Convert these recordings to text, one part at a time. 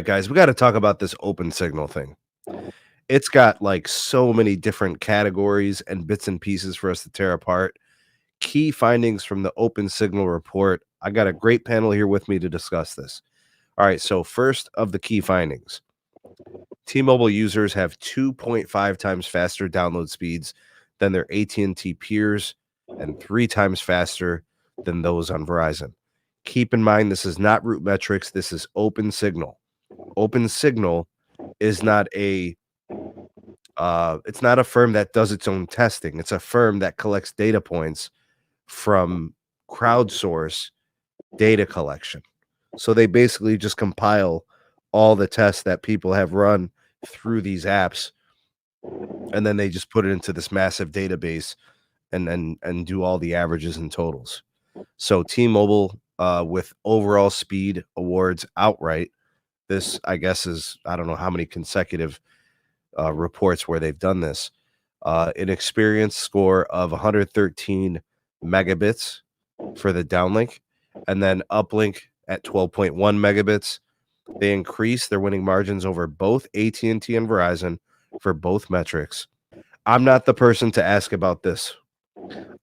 right, guys, we got to talk about this open signal thing. It's got like so many different categories and bits and pieces for us to tear apart. Key findings from the open signal report. I got a great panel here with me to discuss this. All right, so first of the key findings, T-Mobile users have 2.5 times faster download speeds than their AT&T peers and 3 times faster than those on Verizon. Keep in mind, this is not root metrics. This is open signal. Open signal is not it's not a firm that does its own testing. It's a firm that collects data points from crowdsource data collection. So they basically just compile all the tests that people have run through these apps, and then they just put it into this massive database and do all the averages and totals. So T-Mobile, with overall speed awards outright, this I guess is, I don't know how many consecutive reports where they've done this. An experience score of 113 megabits for the downlink, and then uplink at 12.1 megabits. They increase their winning margins over both AT&T and Verizon for both metrics. I'm not the person to ask about this.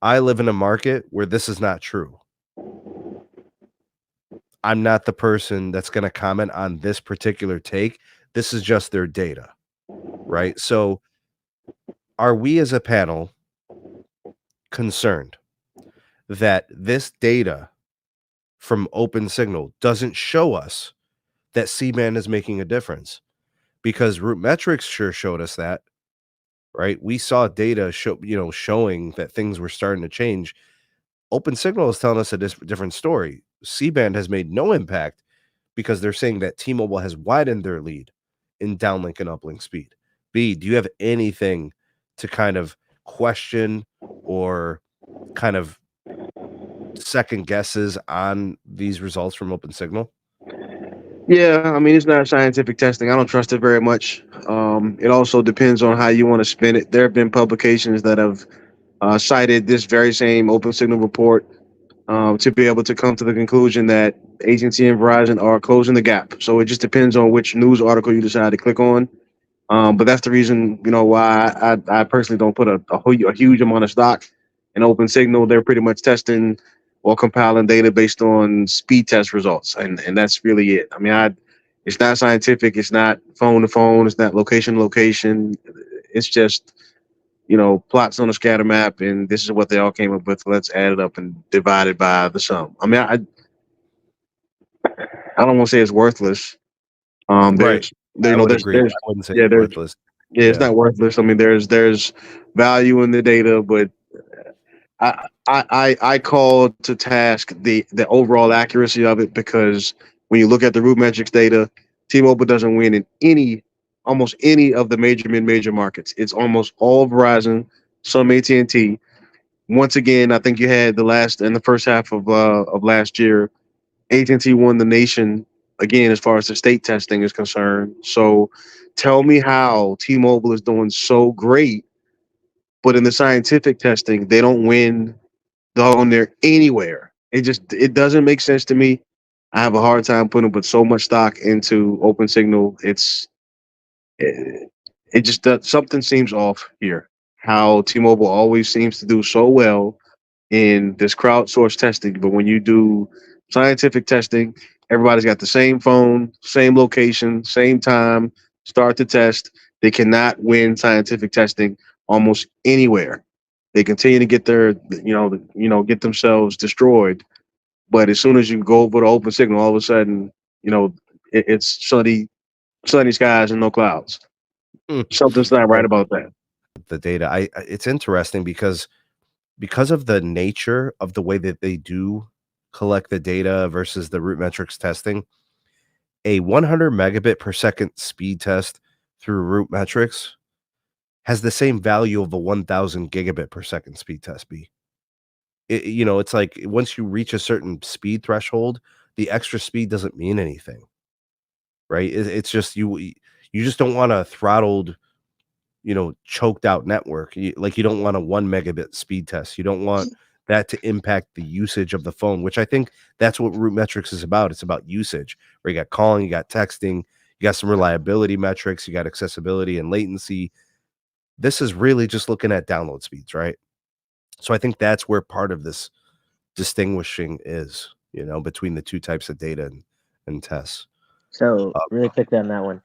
I live in a market where this is not true. I'm not the person that's going to comment on this particular take. This is just their data, right? So are we as a panel concerned that this data from open signal doesn't show us that C-band is making a difference? Because root metrics sure showed us that, right? We saw data showing that things were starting to change. Open signal is telling us a different story. C-band has made no impact because they're saying that T-Mobile has widened their lead in downlink and uplink speed. B, do you have anything to kind of question or kind of second guesses on these results from open signal? Yeah, I mean, it's not scientific testing. I don't trust it very much. It also depends on how you want to spin it. There have been publications that have cited this very same open signal report to be able to come to the conclusion that AT&T and Verizon are closing the gap. So it just depends on which news article you decide to click on. But that's the reason, why I personally don't put a huge amount of stock in open signal. They're pretty much testing or compiling data based on speed test results, and that's really it. I mean, it's not scientific. It's not phone to phone. It's not location to location. It's just plots on a scatter map, and this is what they all came up with. Let's add it up and divide it by the sum. I mean, I don't want to say it's worthless. Right. I would agree. I wouldn't say it's worthless. Yeah, it's not worthless. I mean, there's value in the data, but I call to task the overall accuracy of it, because when you look at the root metrics data, T-Mobile doesn't win in almost any of the major mid-major markets. It's almost all Verizon, some AT&T. Once again, I think you had the first half of last year, AT&T won the nation again as far as the state testing is concerned. So tell me how T-Mobile is doing so great, but in the scientific testing, they don't win on there anywhere. It doesn't make sense to me. I have a hard time putting so much stock into open signal. It just does, something seems off here. How T-Mobile always seems to do so well in this crowdsourced testing, but when you do scientific testing, everybody's got the same phone, same location, same time, start to test. They cannot win scientific testing almost anywhere. They continue to get get themselves destroyed. But as soon as you go over the open signal, all of a sudden, it's sunny skies and no clouds. Something's not right about that. The data, it's interesting because of the nature of the way that they do collect the data versus the root metrics testing. A 100 megabit per second speed test through root metrics has the same value of a 1000 gigabit per second speed test. It's like once you reach a certain speed threshold, the extra speed doesn't mean anything, right? It's just you just don't want a throttled, choked out network. You don't want a 1 megabit speed test. You don't want that to impact the usage of the phone, which I think that's what root metrics is about. It's about usage, where you got calling, you got texting, You got some reliability metrics, you got accessibility and latency. This is really just looking at download speeds, right? So I think that's where part of this distinguishing is, between the two types of data and tests. So really quickly on that one,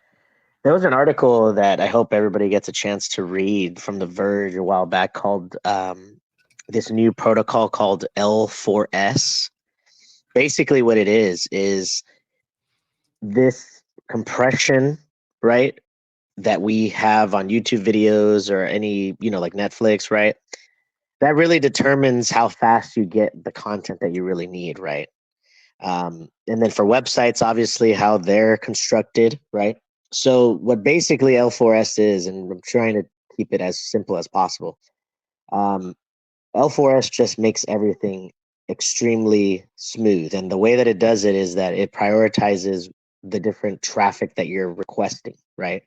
there was an article that I hope everybody gets a chance to read from The Verge a while back called this new protocol called L4S. Basically what it is this compression, right, that we have on YouTube videos or any, like Netflix, right? That really determines how fast you get the content that you really need, right? And then for websites, obviously how they're constructed, right? So what basically L4S is, and I'm trying to keep it as simple as possible. L4S just makes everything extremely smooth. And the way that it does it is that it prioritizes the different traffic that you're requesting, right?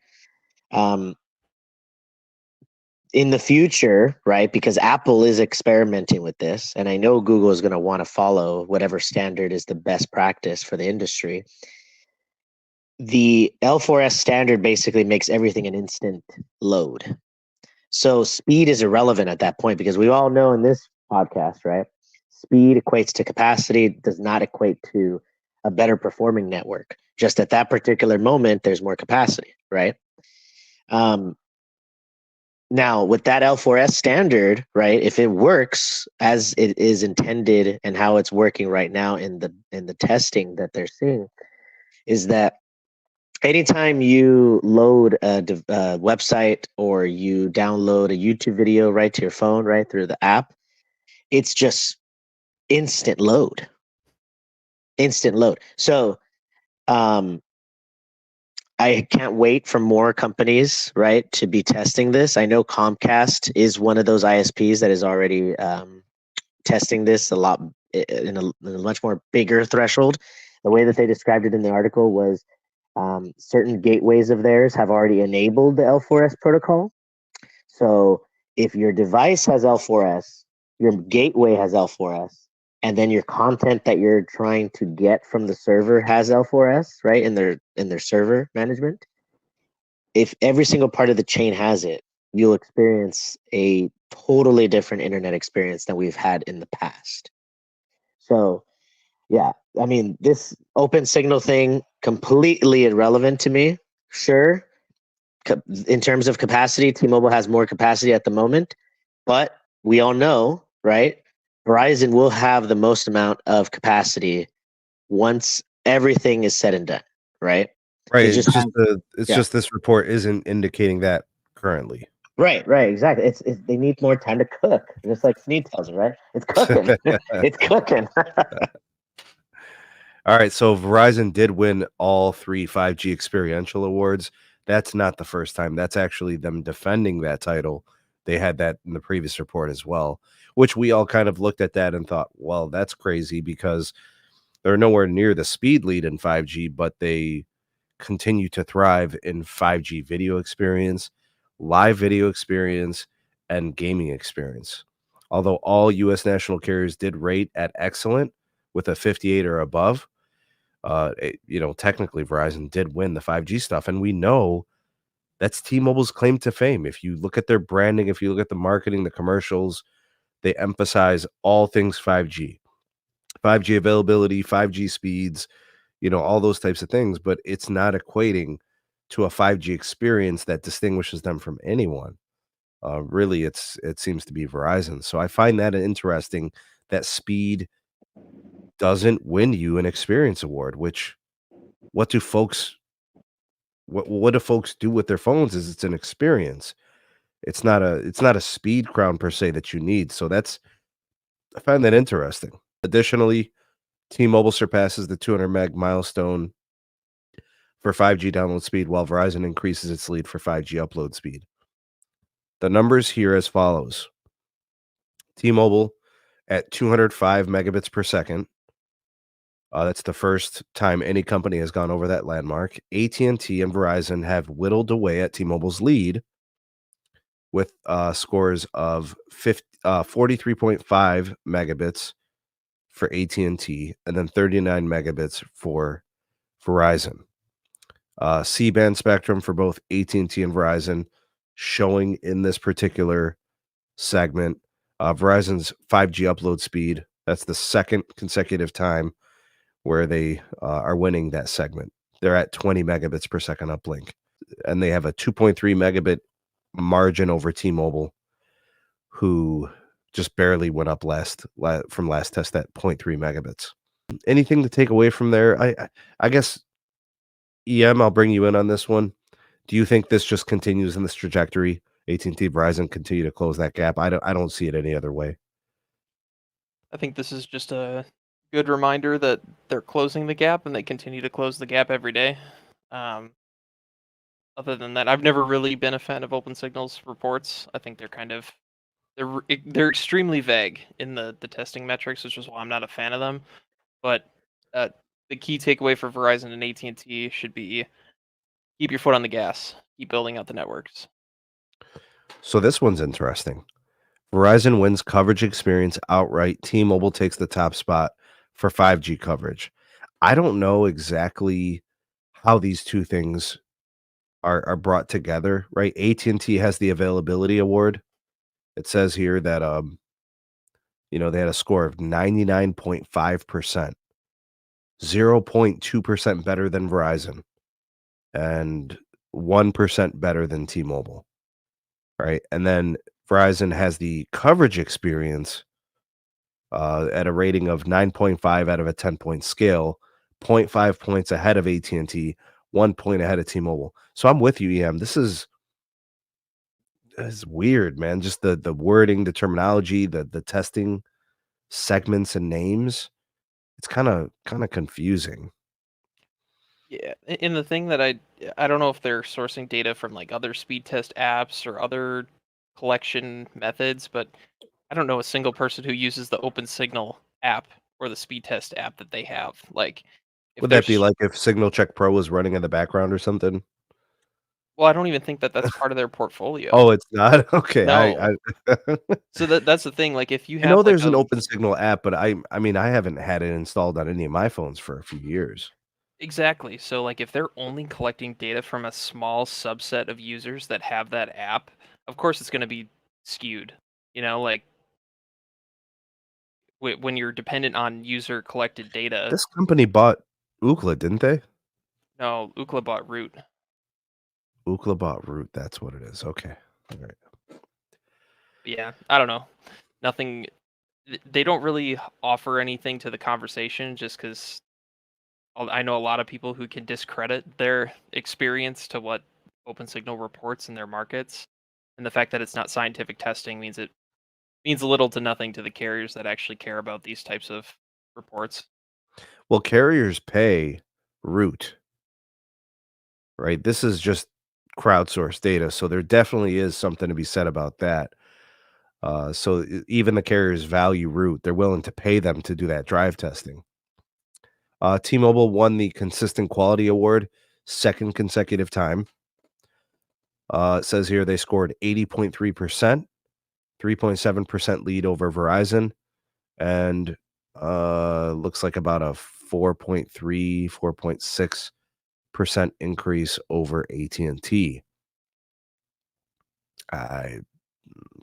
In the future, right, because Apple is experimenting with this, and I know Google is going to want to follow whatever standard is the best practice for the industry. The L4S standard basically makes everything an instant load. So speed is irrelevant at that point because we all know in this podcast, right, speed equates to capacity, does not equate to a better performing network. Just at that particular moment, there's more capacity, right? Now, with that L4S standard, right, if it works as it is intended and how it's working right now in the testing that they're seeing, is that anytime you load a website or you download a YouTube video right to your phone, right, through the app, it's just instant load. Instant load. So I can't wait for more companies, right, to be testing this. I know Comcast is one of those ISPs that is already testing this a lot in a much more bigger threshold. The way that they described it in the article was certain gateways of theirs have already enabled the L4S protocol. So if your device has L4S, your gateway has L4S, and then your content that you're trying to get from the server has L4S, right, in their server management. If every single part of the chain has it, you'll experience a totally different internet experience than we've had in the past. So, yeah, I mean, this open signal thing, completely irrelevant to me. Sure, in terms of capacity, T-Mobile has more capacity at the moment, but we all know, right? Verizon will have the most amount of capacity once everything is said and done, right? Right. It's just this report isn't indicating that currently. Right, exactly. It's they need more time to cook, just like Sneed tells you, right? It's cooking. It's cooking. All right, so Verizon did win all 3 5G experiential awards. That's not the first time. That's actually them defending that title. They had that in the previous report as well, which we all kind of looked at that and thought, well, that's crazy because they're nowhere near the speed lead in 5G, but they continue to thrive in 5G video experience, live video experience, and gaming experience. Although all U.S. national carriers did rate at excellent with a 58 or above, technically Verizon did win the 5G stuff. And we know that's T-Mobile's claim to fame. If you look at their branding, if you look at the marketing, the commercials, they emphasize all things 5G. 5G availability, 5G speeds, all those types of things, but it's not equating to a 5G experience that distinguishes them from anyone. Really, it seems to be Verizon. So I find that interesting that speed doesn't win you an experience award, which what do folks do with their phones is it's an experience. It's not a speed crown per se that you need. So I find that interesting. Additionally, T-Mobile surpasses the 200 meg milestone for 5G download speed, while Verizon increases its lead for 5G upload speed. The numbers here as follows. T-Mobile at 205 megabits per second. That's the first time any company has gone over that landmark. AT&T and Verizon have whittled away at T-Mobile's lead with scores of 43.5 megabits for AT&T and then 39 megabits for Verizon. C-band spectrum for both AT&T and Verizon showing in this particular segment. Verizon's 5G upload speed, that's the second consecutive time where they are winning that segment. They're at 20 megabits per second uplink, and they have a 2.3 megabit margin over T-Mobile, who just barely went up from last test at 0.3 megabits. Anything to take away from there? I guess, EM, I'll bring you in on this one. Do you think this just continues in this trajectory? AT&T, Verizon continue to close that gap? I don't see it any other way. I think this is just a good reminder that they're closing the gap and they continue to close the gap every day. Other than that, I've never really been a fan of OpenSignal's reports. I think they're extremely vague in the testing metrics, which is why I'm not a fan of them. But the key takeaway for Verizon and AT&T should be keep your foot on the gas, keep building out the networks. So this one's interesting. Verizon wins coverage experience outright. T-Mobile takes the top spot for 5G coverage. I don't know exactly how these two things are brought together, right? AT&T has the availability award. It says here that they had a score of 99.5%, 0.2% better than Verizon, and 1% better than T-Mobile, right? And then Verizon has the coverage experience at a rating of 9.5 out of a 10-point scale, 0.5 points ahead of AT&T, 1 point ahead of T-Mobile. So I'm with you, EM. This is weird, man. Just the wording, the terminology, the testing segments and names. It's kind of confusing. Yeah, and the thing that I don't know if they're sourcing data from like other speed test apps or other collection methods, but I don't know a single person who uses the OpenSignal app or the speed test app that they have. Like, if Would that be there's, like if Signal Check Pro was running in the background or something? well, I don't even think that that's part of their portfolio. Oh, it's not? Okay, No. I So that's the thing. Like, if you I have know like there's an Open Signal app, but I mean, I haven't had it installed on any of my phones for a few years. exactly. So like, if they're only collecting data from a small subset of users that have that app, of course it's going to be skewed. Like when you're dependent on user collected data. This company bought Ookla, didn't they? No, Ookla bought Root. Ookla bought Root, that's what it is. Okay. All right. Yeah, I don't know. Nothing. They don't really offer anything to the conversation, just because I know a lot of people who can discredit their experience to what OpenSignal reports in their markets, and the fact that it's not scientific testing means it means little to nothing to the carriers that actually care about these types of reports. Well, carriers pay Root, right? This is just crowdsourced data, so there definitely is something to be said about that. So even the carriers value Root. They're willing to pay them to do that drive testing. T-Mobile won the Consistent Quality Award second consecutive time. It says here they scored 80.3%, 3.7% lead over Verizon, and looks like about a 4.3, 4.6% increase over AT&T. I'm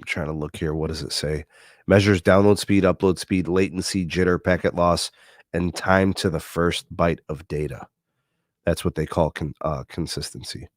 trying to look here. What does it say? Measures download speed, upload speed, latency, jitter, packet loss, and time to the first byte of data. That's what they call consistency.